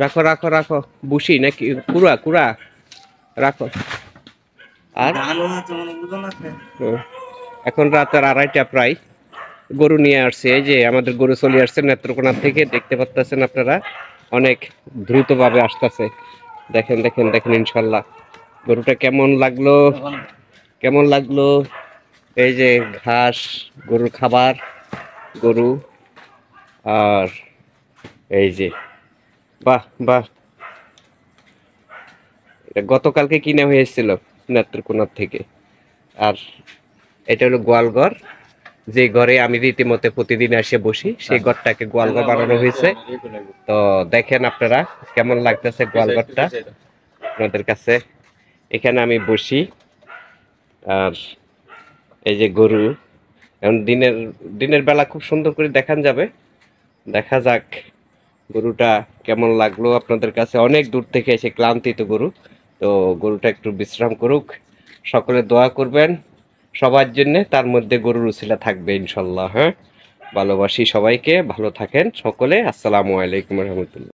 রাখো রাখো রাখো, বুসি নাকি কুড়া কুড়া রাখো। আর এখন রাতের 2:30 প্রায়। গরু নিয়ে আসছে, এই যে আমাদের গরু চলে আসছে নেত্রকোনা থেকে, দেখতে পাচ্ছেন আপনারা, অনেক দ্রুতভাবে আসতেছে। দেখেন দেখেন দেখেন, ইনশাল্লাহ গরুটা কেমন লাগলো, কেমন লাগলো। এই যে ঘাস, গরুর খাবার, গরু। আর এই যে, বাহ বাহ, এটা গতকালকে কিনে হয়েছিল নেত্রকোনার থেকে। আর এটা হলো গোয়ালঘর, যে ঘরে আমি রীতিমতো প্রতিদিন এসে বসি, সেই ঘরটাকে গোয়ালঘর বানানো হয়েছে। তো দেখেন আপনারা কেমন লাগতেছে গোয়ালঘরটা আপনাদের কাছে। এখানে আমি বসি। আর এই যে গরু, এখন দিনের দিনের বেলা খুব সুন্দর করে দেখান যাবে। দেখা যাক গরুটা কেমন লাগলো আপনাদের কাছে। অনেক দূর থেকে এসে ক্লান্তিত গরু, তো গরুটা একটু বিশ্রাম করুক। সকলে দোয়া করবেন সবার জন্য, তার মধ্যে গরুর উছিলা থাকবে ইনশাল্লাহ। হ্যাঁ, ভালোবাসি সবাইকে, ভালো থাকেন সকলে। আসসালামু আলাইকুম রহমতুল্লাহ।